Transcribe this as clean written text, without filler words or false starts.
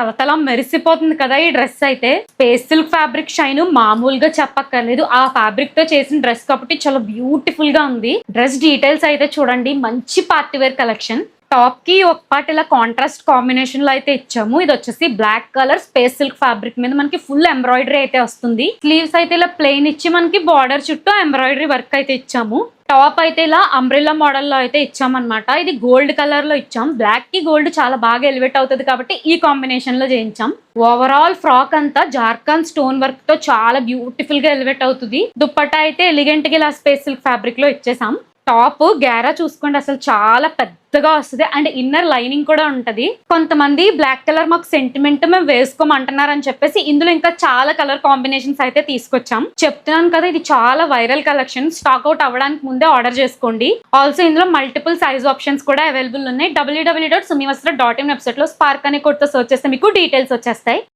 తలతల మెరిసిపోతుంది కదా ఈ డ్రెస్ అయితే. స్పేస్ సిల్క్ ఫ్యాబ్రిక్ షైన్ మామూలుగా చెప్పక్కర్లేదు. ఆ ఫ్యాబ్రిక్ తో చేసిన డ్రెస్ కాబట్టి చాలా బ్యూటిఫుల్ గా ఉంది. డ్రెస్ డీటెయిల్స్ అయితే చూడండి, మంచి పార్టీ వేర్ కలెక్షన్. టాప్ కి ఒక పార్ట్ ఇలా కాంట్రాస్ట్ కాంబినేషన్ లో అయితే ఇచ్చాము. ఇది వచ్చేసి black colour space silk fabric మీద మనకి ఫుల్ ఎంబ్రాయిడరీ అయితే వస్తుంది. స్లీవ్స్ అయితే ఇలా ప్లెయిన్ ఇచ్చి మనకి బార్డర్ చుట్టూ ఎంబ్రాయిడరీ వర్క్ అయితే ఇచ్చాము. టాప్ అయితే ఇలా అంబ్రెల్లా మోడల్ లో అయితే ఇచ్చామన్నమాట. ఇది గోల్డ్ కలర్ లో ఇచ్చాం. బ్లాక్ కి గోల్డ్ చాలా బాగా ఎలివేట్ అవుతుంది కాబట్టి ఈ కాంబినేషన్ లో చేయించాం. ఓవరాల్ ఫ్రాక్ అంతా జార్ఖండ్ స్టోన్ వర్క్ తో చాలా బ్యూటిఫుల్ గా ఎలివేట్ అవుతుంది. దుప్పట్టా అయితే ఎలిగెంట్ గా ఇలా స్పేస్ సిల్క్ ఫ్యాబ్రిక్ లో ఇచ్చేసాం. టాప్ గేరా చూసుకోండి, అసలు చాలా పెద్దగా వస్తుంది అండ్ ఇన్నర్ లైనింగ్ కూడా ఉంటది. కొంతమంది బ్లాక్ కలర్ మాకు సెంటిమెంట్ మేము వేసుకోమంటున్నారు అని చెప్పేసి ఇందులో ఇంకా చాలా కలర్ కాంబినేషన్స్ అయితే తీసుకొచ్చాం. చెప్తున్నాను కదా, ఇది చాలా వైరల్ కలెక్షన్. స్టాక్ అవుట్ అవ్వడానికి ముందే ఆర్డర్ చేసుకోండి. ఆల్సో ఇందులో మల్టిపుల్ సైజ్ ఆప్షన్స్ కూడా అవైలబుల్ ఉన్నాయి. www.sumivastra.in వెబ్సైట్ లో స్పార్క్ అనే కోడ్ తో సర్చ్ చేస్తే మీకు డీటెయిల్స్ వచ్చేస్తాయి.